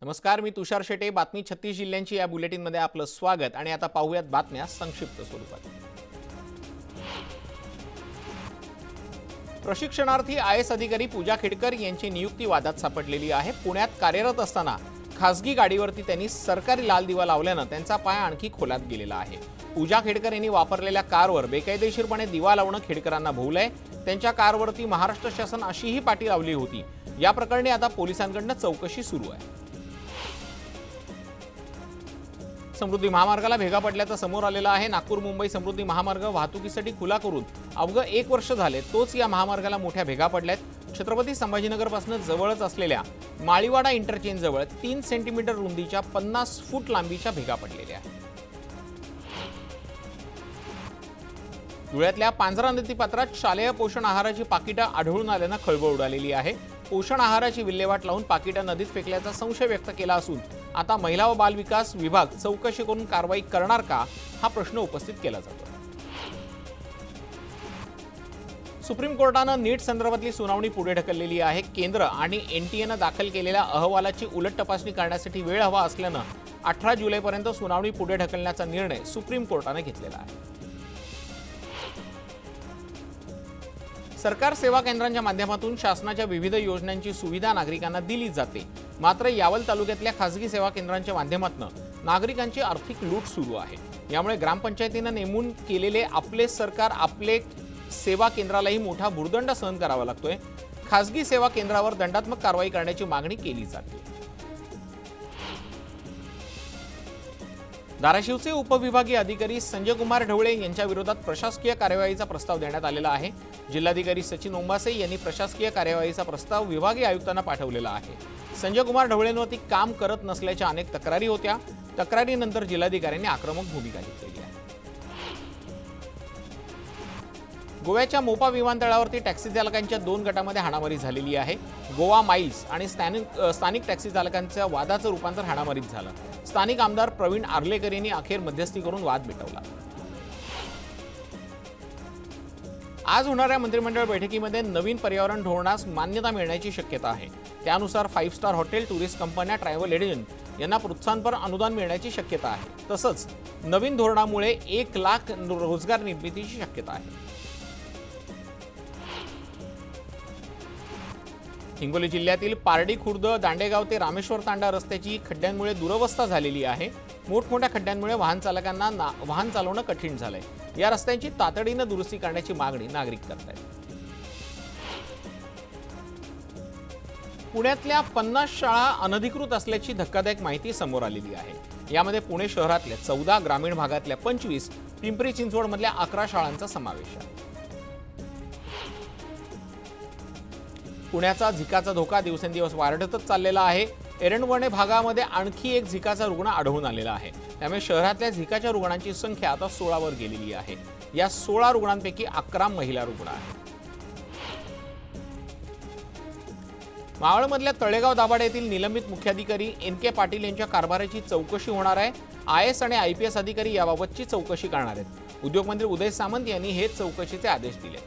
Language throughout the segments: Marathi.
नमस्कार, मी तुषार शेटे. बातमी 36 जिल्ह्यांची या बुलेटिनमध्ये आपलं स्वागत. आणि आता पाहूयात बातम्या संक्षिप्त स्वरूपात. प्रशिक्षणार्थी आयएस अधिकारी पूजा खेडकर यांची नियुक्ती वादात सापडलेली आहे. पुण्यात कार्यरत असताना खासगी गाडीवरती त्यांनी सरकारी लाल दिवा लावल्यानं त्यांचा पाय आणखी खोलात गेलेला आहे. पूजा खेडकर यांनी वापरलेल्या कारवर बेकायदेशीरपणे दिवा लावणं खेडकरांना भोवलंय. त्यांच्या कारवरती महाराष्ट्र शासन अशीही पाटी लावली होती. या प्रकरणी आता पोलिसांकडून चौकशी सुरू आहे. समृद्धी महामार्गाला भेगा पडल्याचं समोर आलेलं आहे. नागपूर मुंबई समृद्धी महामार्ग वाहतुकीसाठी खुला करून अवघं 1 वर्ष झाले, तोच या महामार्गाला मोठ्या भेगा पडल्यात. छत्रपती संभाजीनगर पासून जवळच असलेल्या माळीवाडा इंटरचेंज जवळ 3 सेंटीमीटर रुंदीच्या 50 फूट लांबीच्या भेगा पडलेल्या आहेत. धुळ्यातल्या पांझरा नदीपात्रात शालेय पोषण आहाराची पाकिटं आढळून आल्यानं खळबळ उडालेली आहे. पोषण आहाराची विल्हेवाट लावून पाकिटं नदीत फेकल्याचा संशय व्यक्त केला असून आता महिला व बाल विकास विभाग चौकशी करून कारवाई करणार का, हा प्रश्न उपस्थित केला जातो. सुप्रीम कोर्टानं नीट संदर्भातली सुनावणी पुढे ढकललेली आहे. केंद्र आणि एनटीएनं दाखल केलेल्या अहवालाची उलट तपासणी करण्यासाठी वेळ हवा असल्यानं 18 जुलैपर्यंत सुनावणी पुढे ढकलण्याचा निर्णय सुप्रीम कोर्टानं घेतलेला आहे. सरकार सेवा केंद्रांच्या माध्यमातून शासनाच्या विविध योजनांची सुविधा नागरिकांना दिली जाते. मात्र यावल तालुक्यातल्या खासगी सेवा केंद्रांच्या माध्यमातून नागरिकांची आर्थिक लूट सुरू आहे. यामुळे ग्रामपंचायतीनं नेमून केलेले आपले सरकार आपले सेवा केंद्रालाही मोठा भुर्दंड सहन करावा लागतोय. खासगी सेवा केंद्रावर दंडात्मक कारवाई करण्याची मागणी केली जाते. धाराशिवचे उपविभागीय अधिकारी संजय कुमार ढवळे यांच्या विरोधात प्रशासकीय कार्यवाहीचा प्रस्ताव देण्यात आलेला आहे. जिल्हाधिकारी सचिन ओंबासे यांनी प्रशासकीय कार्यवाहीचा प्रस्ताव विभागीय आयुक्तांना पाठवलेला आहे. संजय कुमार ढवळेंवरती काम करत नसल्याच्या अनेक तक्रारी होत्या. तक्रारीनंतर जिल्हाधिकाऱ्यांनी आक्रमक भूमिका घेतलेली आहे. गोव्याच्या मोपा विमानतळावरती टॅक्सी चालकांच्या 2 गटांमध्ये हाणामारी झालेली आहे. गोवा माइल्स आणि स्थानिक टॅक्सी चालकांच्या वादाचं रूपांतर हाणामारीत झालं. स्थानिक आमदार प्रवीण आर्लेकर यांनी अखेर मध्यस्थी करून वाद मिटवला. आज होणाऱ्या मंत्रिमंडळ बैठकीमध्ये नवीन पर्यावरण धोरणास मान्यता मिळण्याची शक्यता आहे. त्यानुसार 5 स्टार हॉटेल, टुरिस्ट कंपन्या, ट्रॅव्हल एजंट यांना प्रोत्साहनपर अनुदान मिळण्याची शक्यता आहे. तसंच नवीन धोरणामुळे 1 लाख रोजगार निर्मितीची शक्यता आहे. हिंगोली जिल्ह्यातील पारडी खुर्द, दांडेगाव ते रामेश्वर तांडा रस्त्याची खड्ड्यांमुळे दुरवस्था झालेली आहे. मोठमोठ्या खड्ड्यांमुळे वाहन चालकांना वाहन चालवणं कठीण झालंय. या रस्त्यांची तातडीनं दुरुस्ती करण्याची मागणी नागरिक करत आहेत. पुण्यातल्या 50 शाळा अनधिकृत असल्याची धक्कादायक माहिती समोर आलेली आहे. यामध्ये पुणे शहरातल्या 14, ग्रामीण भागातल्या 25, पिंपरी चिंचवडमधल्या 11 शाळांचा समावेश आहे. पुण्याचा झिकाचा धोका दिवसेंदिवस वाढतच चाललेला आहे. एरंडवणे भागामध्ये आणखी एक झिकाचा रुग्ण आढळून आलेला आहे. त्यामुळे शहरातल्या झिकाच्या रुग्णांची संख्या आता 16 वर गेलेली आहे. या 16 रुग्णांपैकी 11 महिला रुग्ण आहेत. मावळमधल्या तळेगाव दाभाडे येथील निलंबित मुख्याधिकारी NK पाटील यांच्या कारभाराची चौकशी होणार आहे. IAS आणि IPS अधिकारी याबाबतची चौकशी करणार आहेत. उद्योगमंत्री उदय सामंत यांनी हे चौकशीचे आदेश दिले.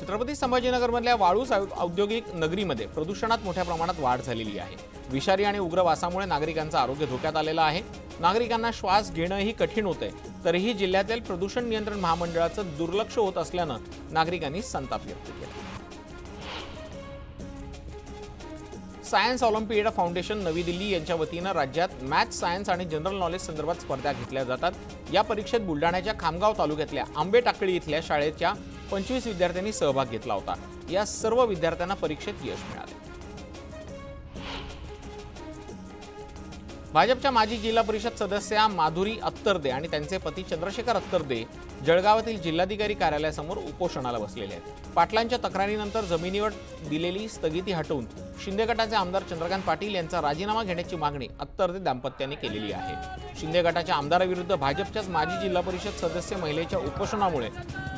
छत्रपती संभाजीनगरमधल्या वाळूज औद्योगिक नगरीमध्ये प्रदूषणात मोठ्या प्रमाणात वाढ झालेली आहे. विषारी आणि उग्र वासामुळे नागरिकांचं आरोग्य धोक्यात आलेलं आहे. नागरिकांना श्वास घेणंही कठीण होतंय. तरीही जिल्ह्यातील प्रदूषण नियंत्रण महामंडळाचं दुर्लक्ष होत असल्यानं नागरिकांनी संताप व्यक्त केला. सायन्स ऑलिम्पियाड फाउंडेशन नवी दिल्ली यांच्या वतीनं राज्यात मॅथ्स, सायन्स आणि जनरल नॉलेज संदर्भात स्पर्धा घेतल्या जातात. या परीक्षेत बुलढाण्याच्या खामगाव तालुक्यातल्या आंबे टाकळी इथल्या शाळेच्या 25 विद्यार्थ्यांनी सहभाग घेतला होता. या सर्व विद्यार्थ्यांना परीक्षेत यश मिळाले. भाजपच्या माजी जिल्हा परिषद सदस्या माधुरी अत्तरदे आणि त्यांचे पती चंद्रशेखर अत्तरदे जळगावातील जिल्हाधिकारी कार्यालयासमोर उपोषणाला बसलेले आहेत. पाटलांच्या तक्रारीनंतर जमिनीवर दिलेली स्थगिती हटवून शिंदे गटाचे आमदार चंद्रकांत पाटील यांचा राजीनामा घेण्याची मागणी अत्तरदे दाम्पत्याने केलेली आहे. शिंदे गटाच्या आमदाराविरुद्ध भाजपच्याच माजी जिल्हा परिषद सदस्य महिलेच्या उपोषणामुळे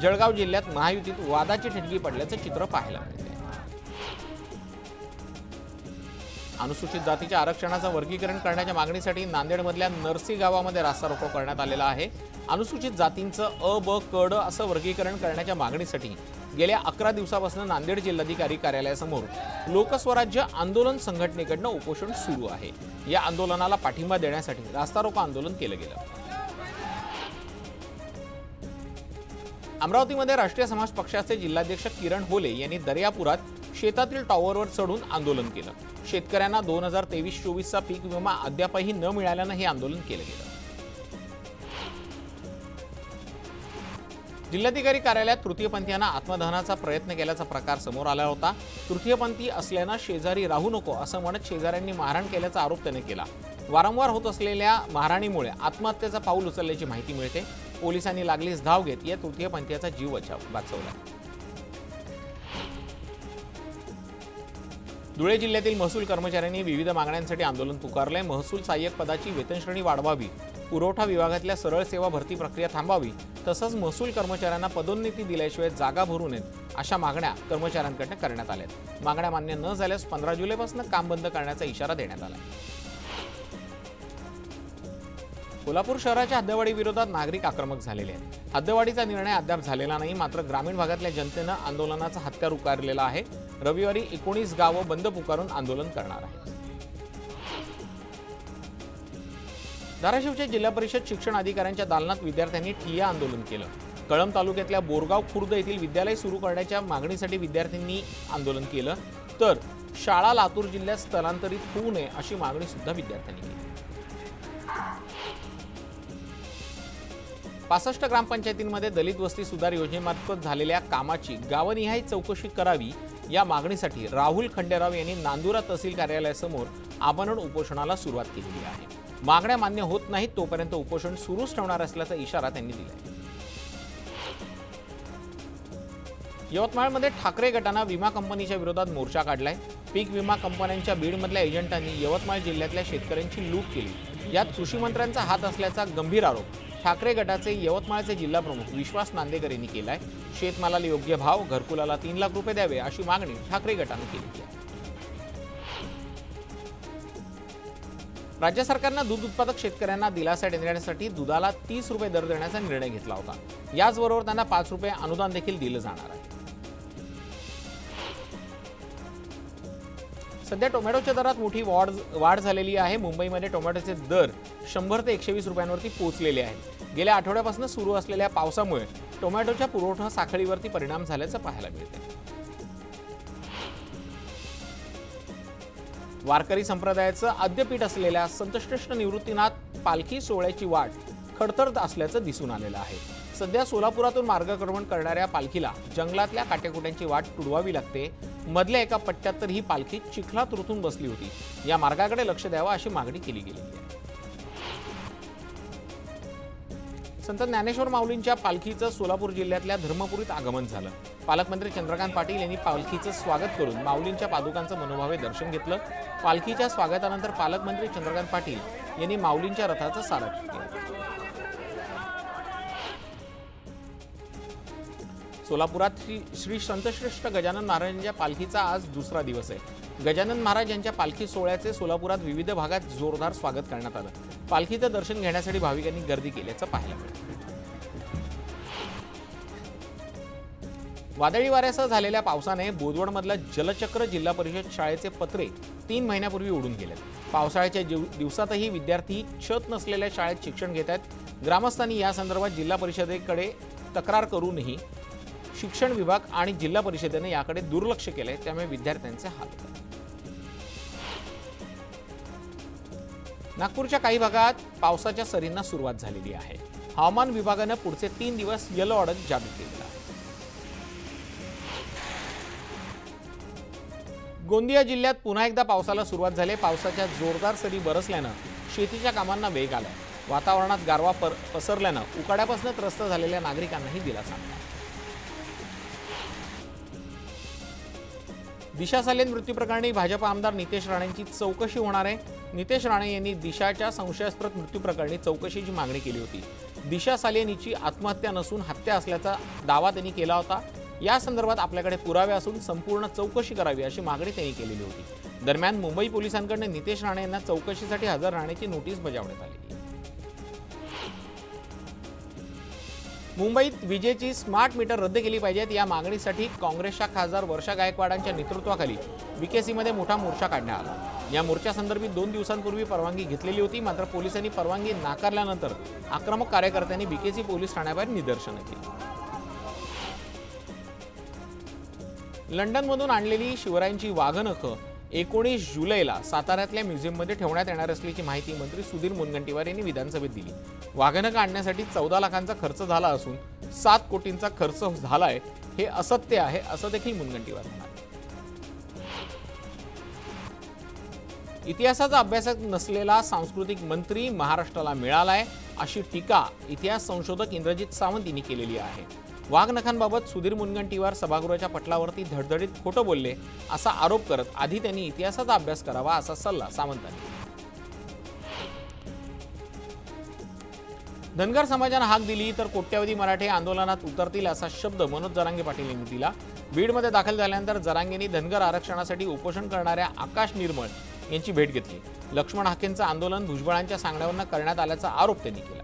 जळगाव जिल्ह्यात महायुतीत वादाची ठिणगी पडल्याचं चित्र पाहायला मिळते. अनुसूचित जातीच्या आरक्षणाचं वर्गीकरण करण्याच्या मागणीसाठी नांदेडमधल्या नरसी गावामध्ये रास्ता रोको करण्यात आलेला आहे. अनुसूचित जातींचं अ, ब, क, ड असं वर्गीकरण करण्याच्या मागणीसाठी गेल्या 11 दिवसापासून नांदेड जिल्हाधिकारी कार्यालयासमोर लोकस्वराज्य आंदोलन संघटनेकडून उपोषण सुरू आहे। या आंदोलनाला पाठिंबा देण्यासाठी रास्ता रोको आंदोलन केलं गेलं। अमरावतीमध्ये राष्ट्रीय समाज पक्षाचे जिल्हाध्यक्ष किरण होले यांनी दर्यापुरात शेतातील टॉवरवर चढून आंदोलन केलं। शेतकऱ्यांना 2023-24 चा पीक विमा अद्यापही न मिळाल्यानं हे आंदोलन केलं गेलं। जिल्हाधिकारी कार्यालयात तृतीयपंथीयांना आत्मदहनाचा प्रयत्न केल्याचा प्रकार समोर आला होता। तृतीयपंथी असल्यानं शेजारी राहू नको असं म्हणत शेजाऱ्यांनी मारहाण केल्याचा आरोप त्याने केला। वारंवार होत असलेल्या मारहाणीमुळे आत्महत्येचा पाऊल उचलल्याची माहिती मिळते। पोलिसांनी लागलीच धाव घेत या तृतीयपंथीयाचा जीव वाचवला। धुळे जिल्ह्यातील महसूल कर्मचाऱ्यांनी विविध मागण्यांसाठी आंदोलन पुकारले। महसूल सहाय्यक पदाची वेतनश्रेणी वाढवावी, पुरवठा विभागातल्या सरळ सेवा भरती प्रक्रिया थांबावी, तसंच महसूल कर्मचाऱ्यांना पदोन्नती दिल्याशिवाय जागा भरू नयेत अशा मागण्या कर्मचाऱ्यांकडून करण्यात आल्या। मागण्या मान्य न झाल्यास 15 जुलैपासून काम बंद करण्याचा इशारा देण्यात आला। कोल्हापूर शहराच्या हद्दवाढी विरोधात नागरिक आक्रमक झालेले आहेत। हद्दवाढीचा निर्णय अद्याप झालेला नाही, मात्र ग्रामीण भागातल्या जनतेनं आंदोलनाचा हत्यार उकारलेला आहे। रविवारी 19 गावं बंद पुकारून आंदोलन करणार आहेत। धाराशिवच्या जिल्हा परिषद शिक्षण अधिकाऱ्यांच्या दालनात विद्यार्थ्यांनी ठिय्या आंदोलन केलं। कळंब तालुक्यातल्या बोरगाव खुर्द येथील विद्यालय सुरू करण्याच्या मागणीसाठी विद्यार्थ्यांनी आंदोलन केलं, तर शाळा लातूर जिल्ह्यात स्थलांतरित होऊ नये अशी मागणी सुद्धा विद्यार्थ्यांनी केली। 65 ग्रामपंचायतींमध्ये दलित वस्ती सुधार योजनेमार्फत झालेल्या कामाची गावनिहाय चौकशी करावी या मागणीसाठी राहुल खंडेराव यांनी नांदुरा तहसील कार्यालयासमोर आमरण उपोषणाला सुरुवात केली आहे। मागण्या मान्य होत नाहीत तोपर्यंत उपोषण सुरूच ठेवणार असल्याचा इशारा त्यांनी दिला। यवतमाळमध्ये ठाकरे गटानं विमा कंपनीच्या विरोधात मोर्चा काढलाय। पीक विमा कंपन्यांच्या बीडमधल्या एजंटांनी यवतमाळ जिल्ह्यातल्या शेतकऱ्यांची लूट केली, यात कृषी मंत्र्यांचा हात असल्याचा गंभीर आरोप ठाकरे गटाचे यवतमाळचे जिल्हा प्रमुख विश्वास नांदेकर यांनी केलाय। शेतमालाला योग्य भाव, घरकुलाला 3 लाख रुपये द्यावे अशी मागणी ठाकरे गटाने केली आहे। राज्य सरकारनं दूध उत्पादक शेतकऱ्यांना दिलासा देण्यासाठी दुधाला 30 रुपये दर देण्याचा निर्णय घेतला होता। याचबरोबर त्यांना 5 रुपये अनुदान देखील दिलं जाणार आहे। सध्या टोमॅटोच्या दरात मोठी वाढ झालेली आहे। मुंबईमध्ये टोमॅटोचे दर 100 ते 120 रुपयांवरती पोहोचलेले आहेत। गेल्या आठवड्यापासून सुरू असलेल्या पावसामुळे टोमॅटोच्या पुरवठा साखळीवरती परिणाम झाल्याचं पाहायला मिळते। वारकरी संप्रदायाचं आद्यपीठ असलेल्या संतश्रेष्ठ निवृत्तीनाथ पालखी सोहळ्याची वाट खडतर असल्याचं दिसून आलेलं आहे। सध्या सोलापुरातून मार्गक्रमण करणाऱ्या पालखीला जंगलातल्या काटेकुट्यांची वाट तुडवावी लागते। मधल्या एका पट्ट्यात तर ही पालखी चिखलात रुतून बसली होती। या मार्गाकडे लक्ष द्यावं अशी मागणी केली गेली आहे। संत ज्ञानेश्वर माऊलींच्या पालखीचं सोलापूर जिल्ह्यातल्या धर्मपुरीत आगमन झालं। पालकमंत्री चंद्रकांत पाटील यांनी पालखीचं स्वागत करून माऊलींच्या पादुकांचं मनोभावे दर्शन घेतलं। पालखीच्या स्वागतानंतर पालकमंत्री चंद्रकांत पाटील यांनी माऊलींच्या रथाचं सारथ्य केलं। सोलापुरात श्री संतश्रेष्ठ गजानन महाराजांच्या पालखीचा आज दुसरा दिवस आहे। गजानन महाराज यांच्या पालखी सोहळ्याचे सोलापुरात विविध भागात जोरदार स्वागत करण्यात आलं। पालखीचं दर्शन घेण्यासाठी भाविकांनी गर्दी केल्याचं पाहायला मिळालं। वादळी वाऱ्यासह झालेल्या पावसाने बोदवडमधल्या जलचक्र जिल्हा परिषद शाळेचे पत्रे 3 महिन्यापूर्वी उडून गेलेत। पावसाळ्याच्या दिवसातही विद्यार्थी छत नसलेल्या शाळेत शिक्षण घेत आहेत। ग्रामस्थांनी या संदर्भात जिल्हा परिषदेकडे तक्रार करूनही शिक्षण विभाग आणि जिल्हा परिषदेने याकडे दुर्लक्ष केले, त्यामुळे विद्यार्थ्यांचे हाल होतात। नागपूरच्या काही भागात पावसाच्या सरींना सुरुवात झालेली आहे। हवामान विभागाने पुढचे 3 दिवस येलो अलर्ट जारी केला आहे। गोंदिया जिल्ह्यात पुन्हा एकदा पावसाला सुरुवात झाली। पावसाच्या जोरदार सरी बरसल्यानं शेतीच्या कामांना वेग आलाय। वातावरणात गारवा पसरल्यानं उकाड्यापासून त्रस्त झालेल्या नागरिकांनाही दिलासा मिळाला। दिशा सालेन मृत्यू प्रकरणी भाजप आमदार नितेश राणेंची चौकशी होणार आहे। नितेश राणे यांनी दिशाच्या संशयास्पद मृत्यू प्रकरणी चौकशीची मागणी केली होती। दिशा सालेन हिची आत्महत्या नसून हत्या असल्याचा दावा त्यांनी केला होता। या संदर्भात आपल्याकडे पुरावे असून संपूर्ण चौकशी करावी अशी मागणी त्यांनी केलेली होती। दरम्यान मुंबई पोलिसांकडून नितेश राणे यांना चौकशीसाठी हजर राहण्याची नोटीस बजावण्यात आली। मुंबईत विजेची स्मार्ट मीटर रद्द केली पाहिजेत या मागणीसाठी काँग्रेसच्या खासदार वर्षा गायकवाडांच्या नेतृत्वाखाली बीकेसीमध्ये मोठा मोर्चा काढण्यात आला। या मोर्चासंदर्भात 2 दिवसांपूर्वी परवानगी घेतलेली होती, मात्र पोलिसांनी परवानगी नाकारल्यानंतर आक्रमक कार्यकर्त्यांनी बीकेसी पोलीस ठाण्याबाहेर निदर्शनं केली। लंडनमधून आणलेली शिवरायांची वाघनखं 19 जुलैला साताऱ्यातल्या म्युझियममध्ये ठेवण्यात येणार असल्याची माहिती मंत्री सुधीर मुनगंटीवार यांनी विधानसभेत दिली। वाघनखं आणण्यासाठी 14 लाखांचा खर्च झाला असून 7 कोटींचा खर्च झालाय हे असत्य आहे असं देखील मुनगंटीवार म्हणाले। इतिहासाचा अभ्यासक नसलेला सांस्कृतिक मंत्री महाराष्ट्राला मिळालाय अशी टीका इतिहास संशोधक इंद्रजित सावंत यांनी केलेली आहे। वाघनखांबाबत सुधीर मुनगंटीवार सभागृहाच्या पटलावरती धडधडीत खोटं बोलले असा आरोप करत आधी त्यांनी इतिहासाचा अभ्यास करावा असा सल्ला सावंतांनी दिला। धनगर समाजाने हाक दिली तर कोट्यावधी मराठे आंदोलनात उतरतील असा शब्द मनोज जरांगे पाटील यांनी दिला। बीडमध्ये दाखल झाल्यानंतर जरांगेंनी धनगर आरक्षणासाठी उपोषण करणाऱ्या आकाश निर्मळ यांची भेट घेतली। लक्ष्मण हाकेंचं आंदोलन भुजबळांच्या सांगण्यावरून करण्यात आल्याचा आरोप त्यांनी केला।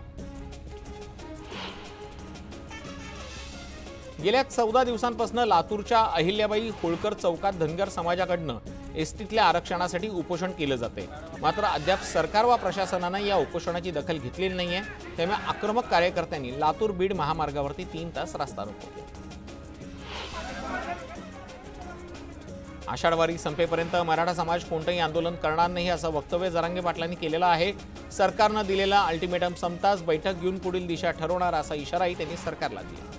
गेल्या 14 दिवसांपासून लातूरच्या अहिल्याबाई होळकर चौकात धनगर समाजाकडून एसटीतल्या आरक्षणासाठी उपोषण केलं जाते, मात्र अद्याप सरकार व प्रशासनाने या उपोषणाची दखल घेतलेली नाहीये। त्यामुळे आक्रमक कार्यकर्त्यांनी लातूर बीड महामार्गावरती 3 तास रास्ता रोको केला। आषाढवारी संपेपर्यंत मराठा समाज कोणतेही आंदोलन करणार नाही असं वक्तव्य जरांगे पाटलांनी केलेलं आहे। सरकारनं दिलेला अल्टिमेटम संपताच बैठक घेऊन पुढील दिशा ठरवणार असा इशाराही त्यांनी सरकारला दिला।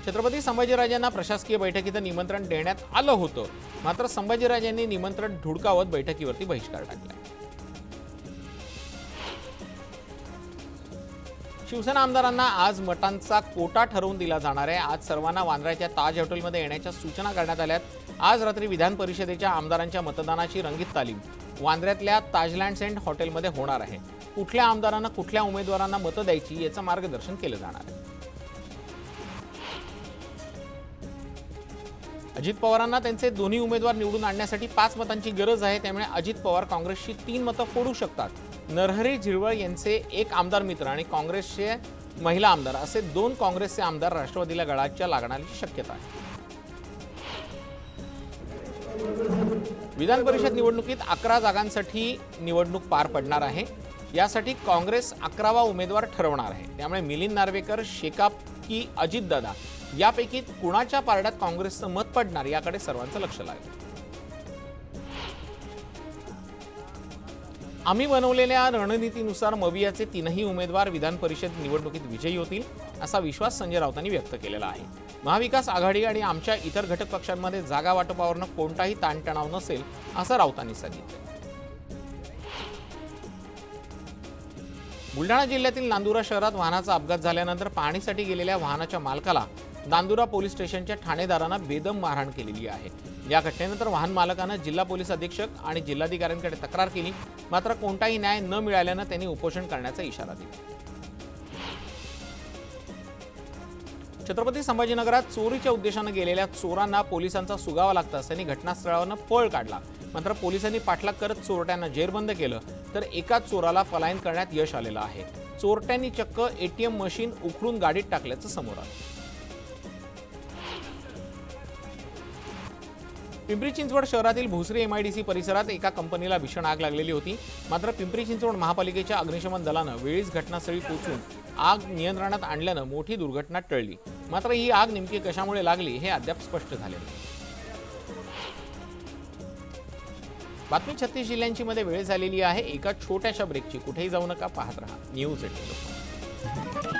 छत्रपती संभाजीराजांना प्रशासकीय बैठकीचं निमंत्रण देण्यात आलं होतं, मात्र संभाजीराजांनी निमंत्रण धुडकावत बैठकीवरती बहिष्कार टाकला। शिवसेना आमदारांना आज मटांचा कोटा ठरवून दिला जाणार आहे। आज सर्वांना वांद्र्याच्या ताज हॉटेलमध्ये येण्याच्या सूचना करण्यात आल्यात। आज रात्री विधान परिषदेच्या आमदारांच्या मतदानाची रंगीत तालीम वांद्र्यातल्या ताजलँड्स एंड हॉटेलमध्ये होणार आहे। कुठल्या आमदारांना कुठल्या उमेदवारांना मतं द्यायची याचं मार्गदर्शन केलं जाणार आहे। अजित पवारांना त्यांचे दोन्ही उमेदवार निवडून आणण्यासाठी 5 मतांची गरज आहे, त्यामुळे अजित पवार काँग्रेसची 3 मतं फोडू शकतात। नरहरी झिरवळ यांचे एक आमदार मित्र आणि काँग्रेसचे महिला आमदार असे 2 काँग्रेसचे आमदार राष्ट्रवादीला गळाच्या लागण्याची शक्यता आहे। विधान परिषद निवडणुकीत 11 जागांसाठी निवडणूक पार पडणार आहे। यासाठी काँग्रेस 11वा उमेदवार ठरवणार आहे, त्यामुळे मिलिंद नार्वेकर, शेकाप की अजितदादा यापैकी कुणाच्या पारड्यात काँग्रेसचं मत पडणार याकडे सर्वांचं लक्ष लागेल। आम्ही बनवलेल्या रणनीतीनुसार मवियाचे 3ही उमेदवार विधान परिषद निवडणुकीत विजयी होतील असा विश्वास संजय राऊतांनी व्यक्त केलेला आहे। महाविकास आघाडी आणि आमच्या इतर घटक पक्षांमध्ये जागा वाटपावरून कोणताही ताणतणाव नसेल असं राऊतांनी सांगितलं। बुलढाणा जिल्ह्यातील नांदुरा शहरात वाहनाचा अपघात झाल्यानंतर पाहणीसाठी गेलेल्या वाहनाच्या मालकाला नांदुरा पोलीस स्टेशनच्या ठाणेदारांना बेदम मारहाण केलेली आहे। या घटनेनंतर वाहन मालकानं जिल्हा पोलीस अधीक्षक आणि जिल्हाधिकाऱ्यांकडे तक्रार केली, मात्र कोणताही न्याय न मिळाल्यानं त्यांनी उपोषण करण्याचा इशारा दिला। छत्रपती संभाजीनगरात चोरीच्या उद्देशाने गेलेल्या चोरांना पोलिसांचा सुगावा लागताच त्यांनी घटनास्थळावरून पळ काढला, मात्र पोलिसांनी पाठलाग करत चोरट्यांना जेरबंद केलं, तर एका चोराला पलायन करण्यात यश आलेलं आहे। चोरट्यांनी चक्क एटीएम मशीन उखडून गाडीत टाकल्याचं समोर आलं। पिंपरी चिंचवड शहरातील भोसरी एमआयडीसी परिसरात एका कंपनीला भीषण आग लागलेली होती, मात्र पिंपरी चिंचवड महापालिकेच्या अग्निशमन दलानं वेळीच घटनास्थळी पोहोचून आग नियंत्रणात आणल्यानं मोठी दुर्घटना टळली। मात्र ही आग नेमकी कशामुळे लागली हे अद्याप स्पष्ट झाले नाही। बातमी 36 जिल्ह्यांची मध्ये वेळ झालेली आहे। एका छोट्याशा ब्रेकची कुठेही जाऊ नका, पाहत रहा न्यूज 18।